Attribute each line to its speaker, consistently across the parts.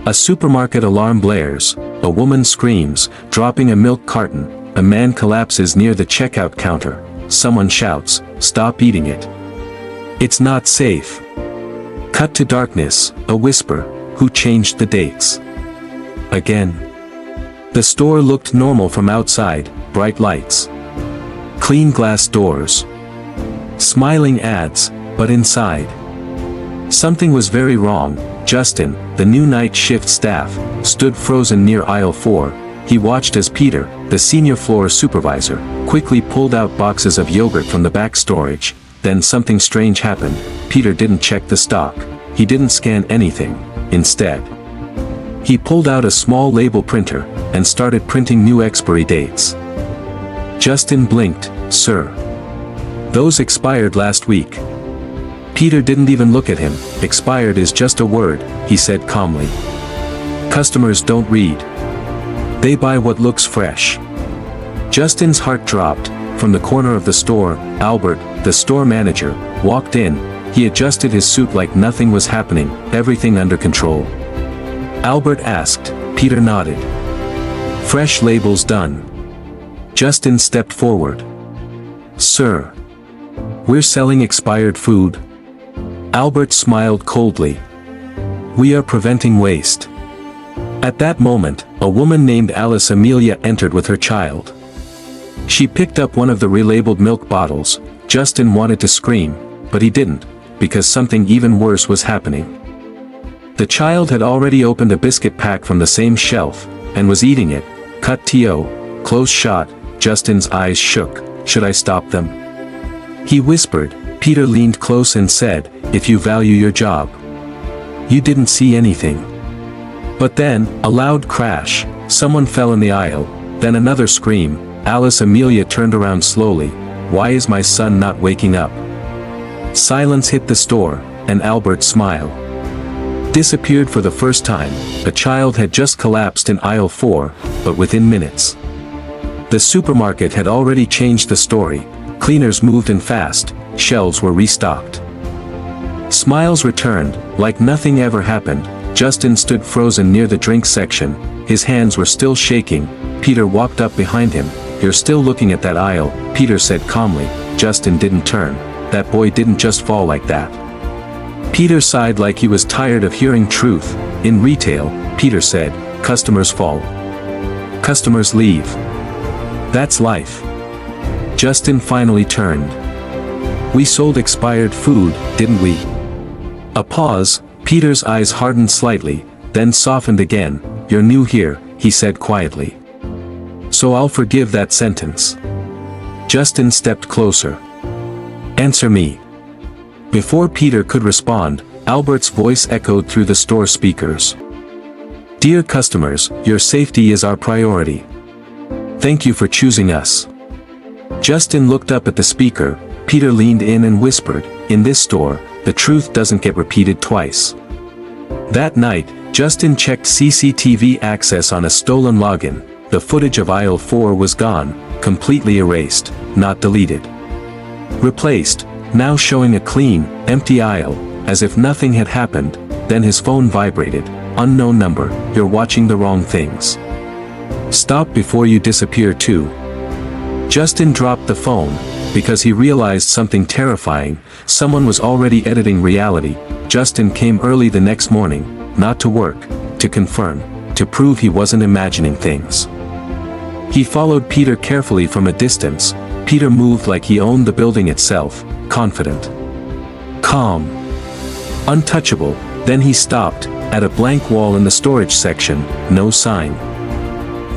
Speaker 1: A supermarket alarm blares, a woman screams, dropping a milk carton, a man collapses near the checkout counter, someone shouts, "Stop eating it. It's not safe." Cut to darkness, a whisper, "Who changed the dates?" Again. The store looked normal from outside, bright lights. Clean glass doors. Smiling ads, but inside. Something was very wrong. Justin, the new night shift staff, stood frozen near aisle 4. He watched as Peter, the senior floor supervisor, quickly pulled out boxes of yogurt from the back storage. Then something strange happened. Peter didn't check the stock. He didn't scan anything. Instead, he pulled out a small label printer and started printing new expiry dates. Justin blinked. "Sir, those expired last week." Peter didn't even look at him. "Expired is just a word," he said calmly. "Customers don't read. They buy what looks fresh." Justin's heart dropped. From the corner of the store, Albert, the store manager, walked in. He adjusted his suit like nothing was happening, everything under control. Albert asked. Peter nodded. "Fresh labels done." Justin stepped forward. "Sir, we're selling expired food." Albert smiled coldly. "We are preventing waste." At that moment, a woman named Alice Amelia entered with her child. She picked up one of the relabeled milk bottles. Justin wanted to scream, but he didn't, because something even worse was happening. The child had already opened a biscuit pack from the same shelf, and was eating it. Cut to close shot. Justin's eyes shook. "Should I stop them?" He whispered. Peter leaned close and said, "If you value your job." "You didn't see anything." But then, a loud crash. Someone fell in the aisle, then another scream. Alice Amelia turned around slowly. "Why is my son not waking up?" Silence hit the store, and Albert's smile disappeared for the first time. A child had just collapsed in aisle 4, but within minutes. The supermarket had already changed the story. Cleaners moved in fast, shelves were restocked. Smiles returned, like nothing ever happened. Justin stood frozen near the drinks section, his hands were still shaking. Peter walked up behind him. "You're still looking at that aisle," Peter said calmly. Justin didn't turn. "That boy didn't just fall like that." Peter sighed like he was tired of hearing truth. "In retail," Peter said, "customers fall. Customers leave. That's life." Justin finally turned. "We sold expired food, didn't we?" A pause. Peter's eyes hardened slightly, then softened again. "You're new here," he said quietly. "So I'll forgive that sentence." Justin stepped closer. "Answer me." Before Peter could respond, Albert's voice echoed through the store speakers. "Dear customers, your safety is our priority. Thank you for choosing us." Justin looked up at the speaker. Peter leaned in and whispered, "In this store, the truth doesn't get repeated twice." That night, Justin checked CCTV access on a stolen login. The footage of aisle 4 was gone, completely erased, not deleted. Replaced, now showing a clean, empty aisle, as if nothing had happened. Then his phone vibrated. "Unknown number, you're watching the wrong things. Stop before you disappear too." Justin dropped the phone, because he realized something terrifying. Someone was already editing reality. Justin came early the next morning, not to work, to confirm, to prove he wasn't imagining things. He followed Peter carefully from a distance. Peter moved like he owned the building itself, confident. Calm. Untouchable. Then he stopped, at a blank wall in the storage section, no sign.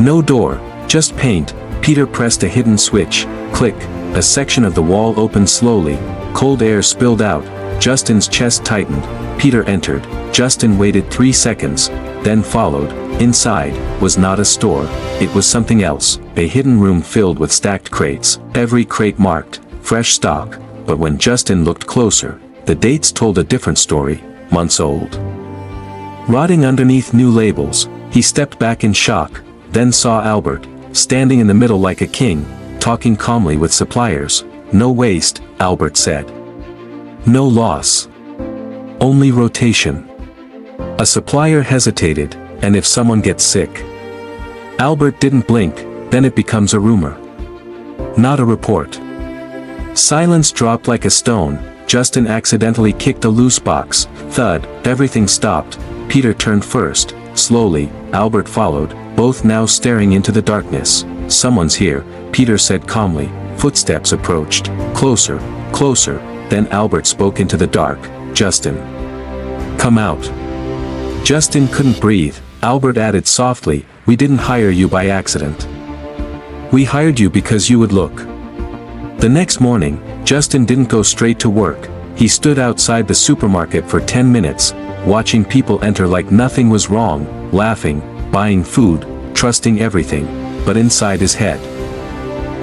Speaker 1: No door, just paint. Peter pressed a hidden switch. Click. A section of the wall opened slowly. Cold air spilled out. Justin's chest tightened. Peter entered. Justin waited 3 seconds, then followed. Inside was not a store. It was something else. A hidden room filled with stacked crates. Every crate marked fresh stock. But when Justin looked closer, the dates told a different story. Months old. Rotting underneath new labels, he stepped back in shock, then saw Albert, standing in the middle like a king, talking calmly with suppliers. "No waste," Albert said. "No loss. Only rotation." A supplier hesitated, and if someone gets sick? Albert didn't blink, then it becomes a rumor. Not a report. Silence dropped like a stone. Justin accidentally kicked a loose box. Thud, everything stopped. Peter turned first. Slowly, Albert followed, both now staring into the darkness. Someone's here, Peter said calmly. Footsteps approached. Closer, closer. Then Albert spoke into the dark. Justin. Come out. Justin couldn't breathe. Albert added softly, we didn't hire you by accident. We hired you because you would look. The next morning, Justin didn't go straight to work. He stood outside the supermarket for 10 minutes, watching people enter like nothing was wrong, laughing, buying food, trusting everything, but inside his head.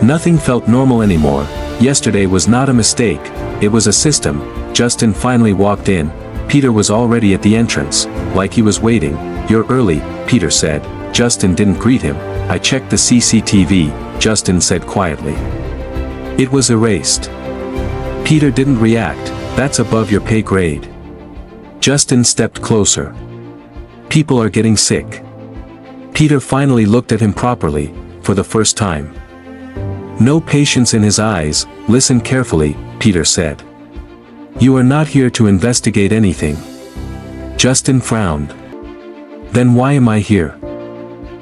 Speaker 1: Nothing felt normal anymore. Yesterday was not a mistake, it was a system. Justin finally walked in. Peter was already at the entrance, like he was waiting. You're early, Peter said. Justin didn't greet him. I checked the CCTV, Justin said quietly. It was erased. Peter didn't react. That's above your pay grade. Justin stepped closer. People are getting sick. Peter finally looked at him properly, for the first time. No patience in his eyes. Listen carefully, Peter said. You are not here to investigate anything. Justin frowned. Then why am I here?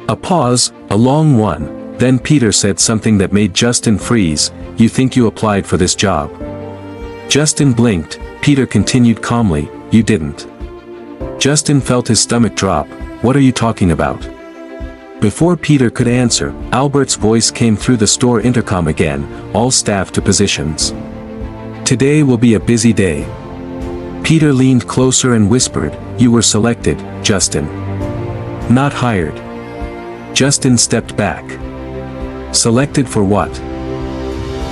Speaker 1: A pause, a long one, then Peter said something that made Justin freeze. You think you applied for this job? Justin blinked. Peter continued calmly, you didn't. Justin felt his stomach drop. What are you talking about? Before Peter could answer, Albert's voice came through the store intercom again, all staff to positions. Today will be a busy day. Peter leaned closer and whispered, you were selected, Justin. Not hired. Justin stepped back. Selected for what?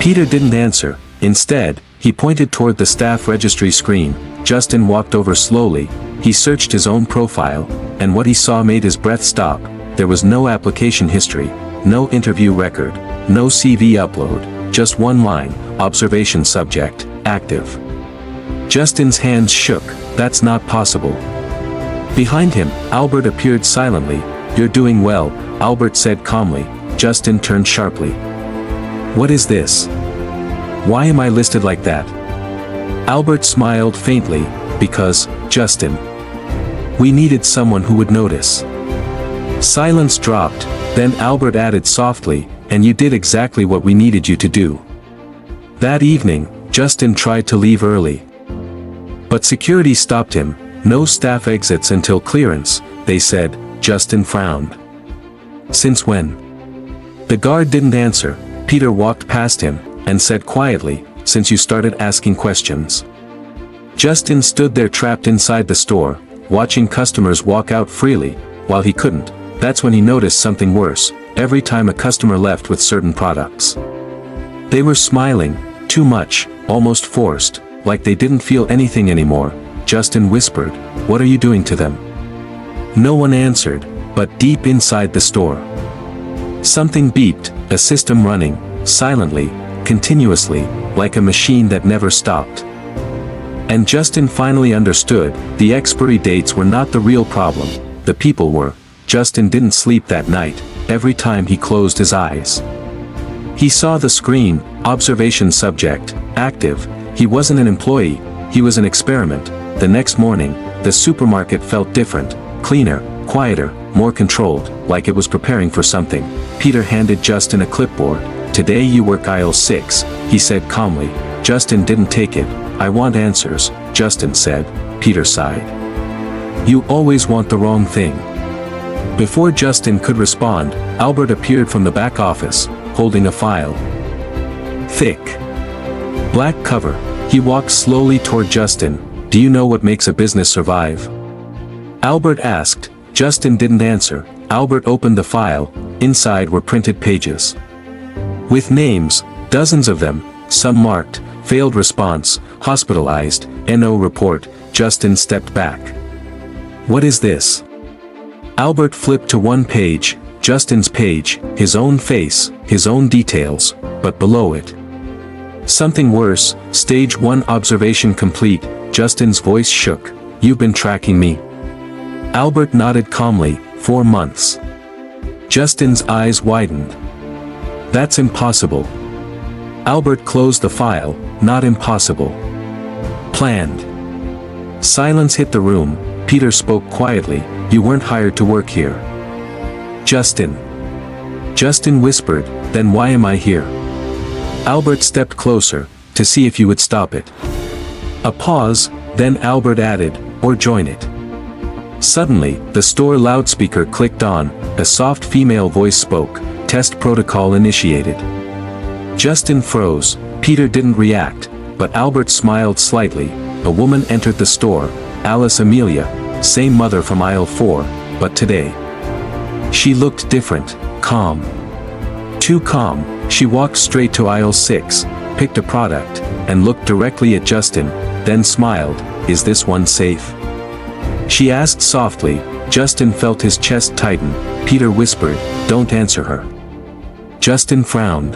Speaker 1: Peter didn't answer. Instead, he pointed toward the staff registry screen. Justin walked over slowly. He searched his own profile, and what he saw made his breath stop. There was no application history, no interview record, no CV upload, just one line, observation subject, active. Justin's hands shook. That's not possible. Behind him, Albert appeared silently. You're doing well, Albert said calmly. Justin turned sharply. What is this? Why am I listed like that? Albert smiled faintly, because, Justin. We needed someone who would notice. Silence dropped, then Albert added softly, and you did exactly what we needed you to do. That evening, Justin tried to leave early. But security stopped him. No staff exits until clearance, they said. Justin frowned. Since when? The guard didn't answer. Peter walked past him, and said quietly, since you started asking questions. Justin stood there trapped inside the store, watching customers walk out freely, while he couldn't. That's when he noticed something worse. Every time a customer left with certain products, they were smiling, too much, almost forced, like they didn't feel anything anymore. Justin whispered, what are you doing to them? No one answered, but deep inside the store, something beeped, a system running, silently, continuously, like a machine that never stopped. And Justin finally understood, the expiry dates were not the real problem, the people were. Justin didn't sleep that night. Every time he closed his eyes, he saw the screen, observation subject, active. He wasn't an employee, he was an experiment. The next morning, the supermarket felt different, cleaner, quieter, more controlled, like it was preparing for something. Peter handed Justin a clipboard. Today you work aisle 6, he said calmly. Justin didn't take it. I want answers, Justin said. Peter sighed. You always want the wrong thing. Before Justin could respond, Albert appeared from the back office, holding a file. Thick. Black cover. He walked slowly toward Justin. Do you know what makes a business survive? Albert asked. Justin didn't answer. Albert opened the file. Inside were printed pages. With names, dozens of them, some marked, failed response, hospitalized, NO report. Justin stepped back. What is this? Albert flipped to one page, Justin's page, his own face, his own details, but below it, something worse. Stage 1 observation complete. Justin's voice shook. You've been tracking me. Albert nodded calmly. 4 months. Justin's eyes widened. That's impossible. Albert closed the file. Not impossible. Planned. Silence hit the room. Peter spoke quietly. You weren't hired to work here. Justin. Justin whispered, then why am I here? Albert stepped closer, to see if you would stop it. A pause, then Albert added, or join it. Suddenly, the store loudspeaker clicked on, a soft female voice spoke, test protocol initiated. Justin froze. Peter didn't react, but Albert smiled slightly. A woman entered the store, Alice Amelia, same mother from aisle 4, but today. She looked different, calm. Too calm. She walked straight to aisle 6, picked a product, and looked directly at Justin, then smiled. Is this one safe? She asked softly. Justin felt his chest tighten. Peter whispered, don't answer her. Justin frowned.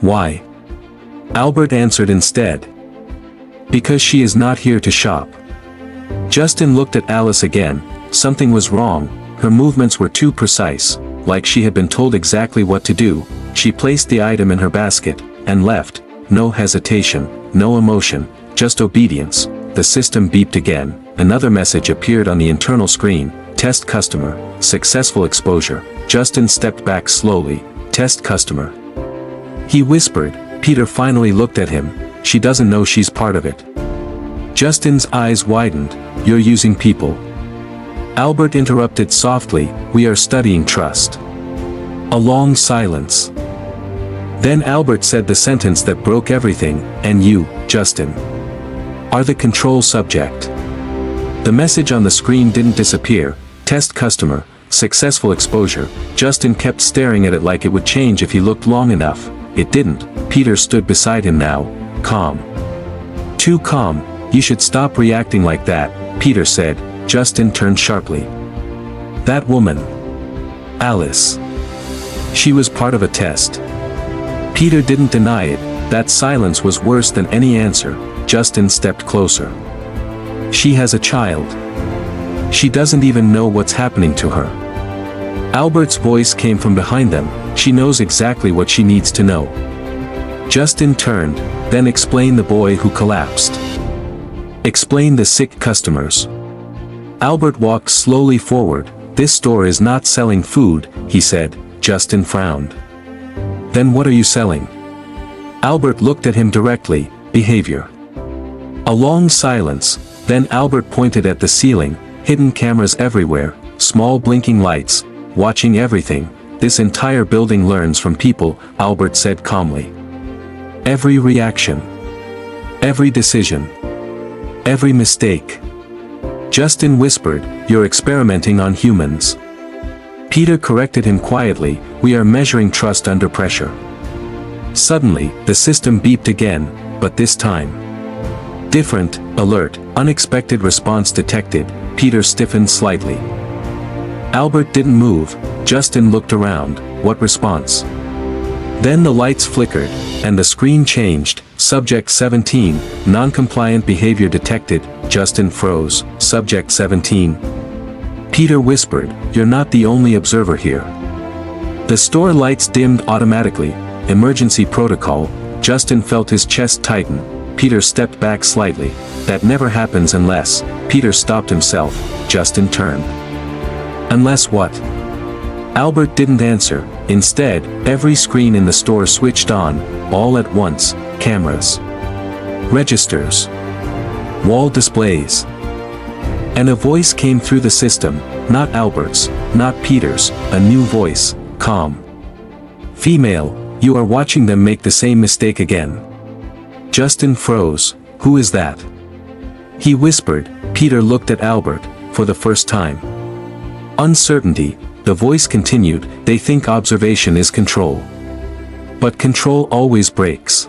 Speaker 1: Why? Albert answered instead. Because she is not here to shop. Justin looked at Alice again. Something was wrong. Her movements were too precise, like she had been told exactly what to do. She placed the item in her basket, and left. No hesitation, no emotion, just obedience. The system beeped again. Another message appeared on the internal screen. Test customer, successful exposure. Justin stepped back slowly. Test customer. He whispered. Peter finally looked at him. She doesn't know she's part of it. Justin's eyes widened. You're using people. Albert interrupted softly. We are studying trust. A long silence. Then Albert said the sentence that broke everything, and you, Justin, are the control subject. The message on the screen didn't disappear. Test customer, successful exposure. Justin kept staring at it like it would change if he looked long enough. It didn't. Peter stood beside him now, calm. Too calm. You should stop reacting like that, Peter said. Justin turned sharply. That woman. Alice. She was part of a test. Peter didn't deny it. That silence was worse than any answer. Justin stepped closer. She has a child. She doesn't even know what's happening to her. Albert's voice came from behind them. She knows exactly what she needs to know. Justin turned, then explained the boy who collapsed. Explain the sick customers. Albert walked slowly forward. This store is not selling food, he said. Justin frowned. Then what are you selling? Albert looked at him directly. Behavior. A long silence, then Albert pointed at the ceiling. Hidden cameras everywhere, small blinking lights, watching everything. This entire building learns from people, Albert said calmly. Every reaction. Every decision. Every mistake. Justin whispered, you're experimenting on humans. Peter corrected him quietly, we are measuring trust under pressure. Suddenly, the system beeped again, but this time. Different, alert, unexpected response detected. Peter stiffened slightly. Albert didn't move. Justin looked around. What response? Then the lights flickered, and the screen changed. Subject 17, non-compliant behavior detected. Justin froze. Subject 17. Peter whispered, you're not the only observer here. The store lights dimmed automatically. Emergency protocol. Justin felt his chest tighten. Peter stepped back slightly. That never happens unless. Peter stopped himself. Justin turned. Unless what? Albert didn't answer. Instead, every screen in the store switched on, all at once. Cameras. Registers. Wall displays. And a voice came through the system, not Albert's, not Peter's, a new voice, calm. Female, you are watching them make the same mistake again. Justin froze. Who is that? He whispered. Peter looked at Albert, for the first time. Uncertainty, the voice continued, they think observation is control. But control always breaks.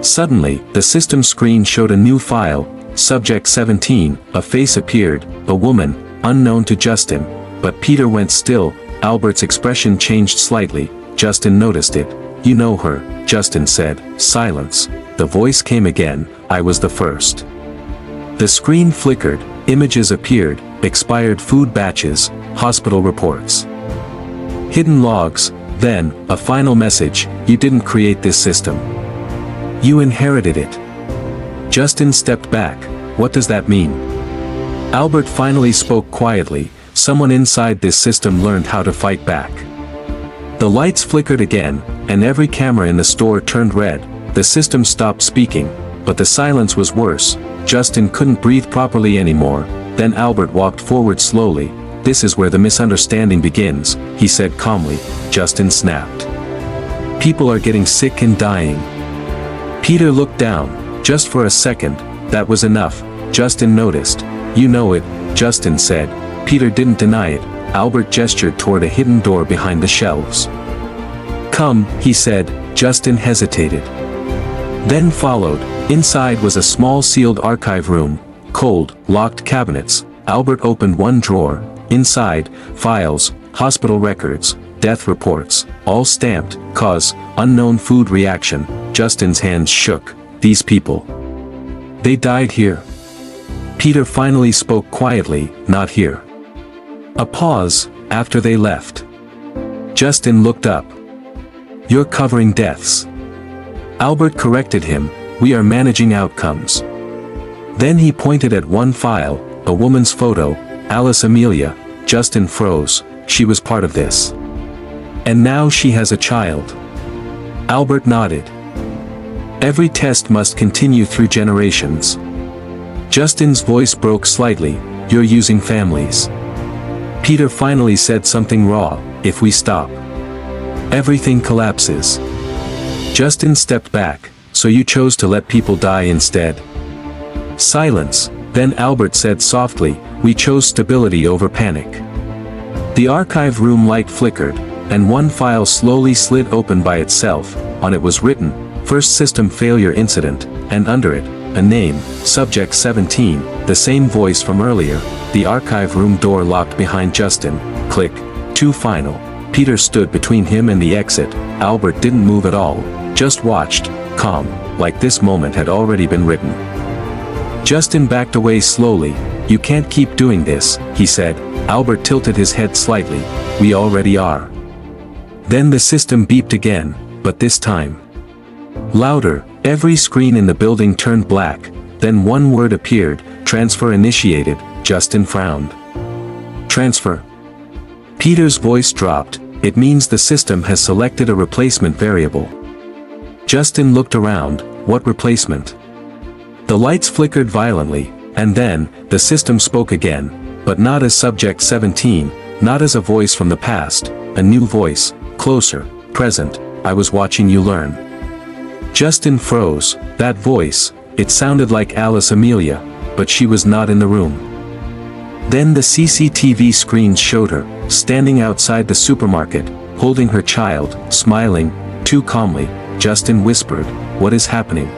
Speaker 1: Suddenly, the system screen showed a new file, subject 17, a face appeared, a woman, unknown to Justin, but Peter went still. Albert's expression changed slightly. Justin noticed it. You know her, Justin said. Silence. The voice came again, I was the first. The screen flickered, images appeared, expired food batches, hospital reports. Hidden logs, then, a final message: you didn't create this system. You inherited it. Justin stepped back. What does that mean? Albert finally spoke quietly. Someone inside this system learned how to fight back. The lights flickered again, and every camera in the store turned red. The system stopped speaking, but the silence was worse. Justin couldn't breathe properly anymore. Then Albert walked forward slowly. This is where the misunderstanding begins, he said calmly. Justin snapped. People are getting sick and dying. Peter looked down. Just for a second, that was enough. Justin noticed. You know it, Justin said. Peter didn't deny it. Albert gestured toward a hidden door behind the shelves. Come, he said. Justin hesitated. Then followed. Inside was a small sealed archive room. Cold, locked cabinets. Albert opened one drawer. Inside, files, hospital records, death reports, all stamped, cause, unknown food reaction. Justin's hands shook. These people. They died here. Peter finally spoke quietly, not here. A pause, after they left. Justin looked up. You're covering deaths. Albert corrected him. We are managing outcomes. Then he pointed at one file, a woman's photo, Alice Amelia. Justin froze. She was part of this. And now she has a child. Albert nodded. Every test must continue through generations. Justin's voice broke slightly. You're using families. Peter finally said something raw. If we stop, everything collapses. Justin stepped back. So you chose to let people die instead? Silence. Then Albert said softly, we chose stability over panic. The archive room light flickered, and one file slowly slid open by itself. On it was written, First System Failure Incident, and under it, a name, Subject 17, the same voice from earlier. The archive room door locked behind Justin. Click. Too final. Peter stood between him and the exit. Albert didn't move at all, just watched, calm, like this moment had already been written. Justin backed away slowly. You can't keep doing this, he said. Albert tilted his head slightly. We already are. Then the system beeped again, but this time louder. Every screen in the building turned black. Then one word appeared, transfer initiated. Justin frowned. Transfer. Peter's voice dropped. It means the system has selected a replacement variable. Justin looked around. What replacement? The lights flickered violently, and then, the system spoke again, but not as Subject 17, not as a voice from the past, a new voice, closer, present. I was watching you learn. Justin froze. That voice, it sounded like Alice Amelia, but she was not in the room. Then the CCTV screens showed her, standing outside the supermarket, holding her child, smiling, too calmly. Justin whispered, what is happening?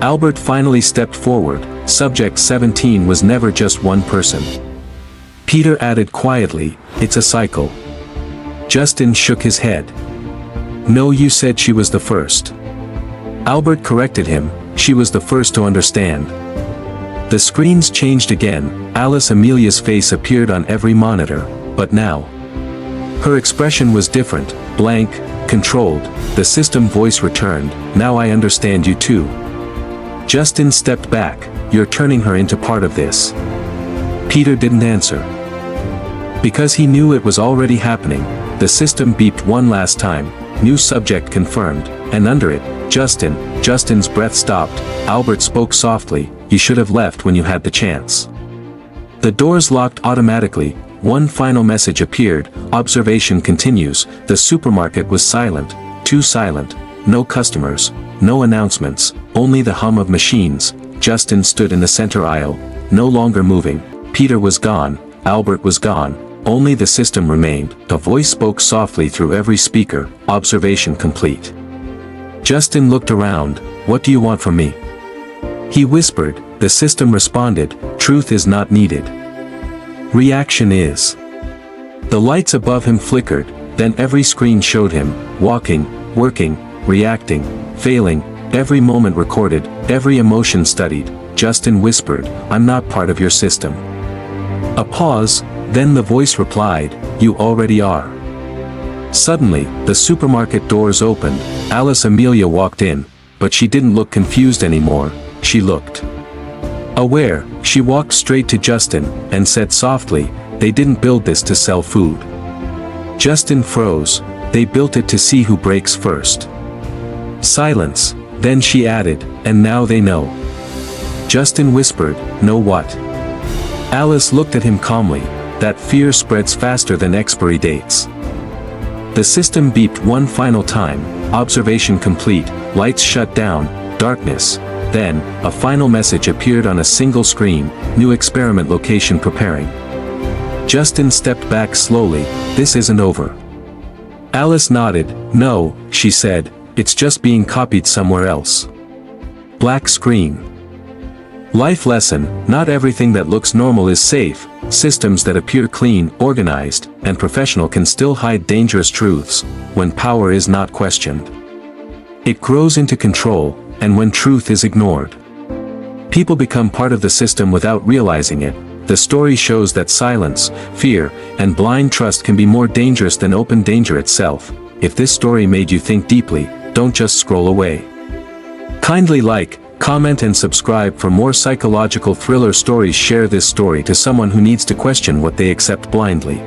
Speaker 1: Albert finally stepped forward. Subject 17 was never just one person. Peter added quietly, it's a cycle. Justin shook his head. No, you said she was the first. Albert corrected him, she was the first to understand. The screens changed again. Alice Amelia's face appeared on every monitor, but now her expression was different, blank, controlled. The system voice returned, now I understand you too. Justin stepped back. You're turning her into part of this. Peter didn't answer. Because he knew it was already happening. The system beeped one last time. New subject confirmed, and under it, Justin. Justin's breath stopped. Albert spoke softly, you should have left when you had the chance. The doors locked automatically. One final message appeared, observation continues. The supermarket was silent, too silent. No customers, no announcements, only the hum of machines. Justin stood in the center aisle, no longer moving. Peter was gone, Albert was gone, only the system remained. A voice spoke softly through every speaker, observation complete. Justin looked around, what do you want from me? He whispered. The system responded, truth is not needed. Reaction is. The lights above him flickered, then every screen showed him, walking, working, reacting, failing, every moment recorded, every emotion studied. Justin whispered, I'm not part of your system. A pause, then the voice replied, "You already are." Suddenly, the supermarket doors opened. Alice Amelia walked in, but she didn't look confused anymore, she looked aware. She walked straight to Justin, and said softly, "They didn't build this to sell food." Justin froze. "They built it to see who breaks first." Silence. Then she added, "And now they know." Justin whispered, "Know what?" Alice looked at him calmly. "That fear spreads faster than expiry dates." The system beeped one final time. Observation complete. Lights shut down. Darkness. Then, a final message appeared on a single screen: "New experiment location preparing." Justin stepped back slowly. "This isn't over." Alice nodded. "No," she said, "it's just being copied somewhere else." Black screen. Life lesson: not everything that looks normal is safe. Systems that appear clean, organized, and professional can still hide dangerous truths, when power is not questioned. It grows into control, and when truth is ignored, people become part of the system without realizing it. The story shows that silence, fear, and blind trust can be more dangerous than open danger itself. If this story made you think deeply, don't just scroll away. Kindly like, comment and subscribe for more psychological thriller stories. Share this story to someone who needs to question what they accept blindly.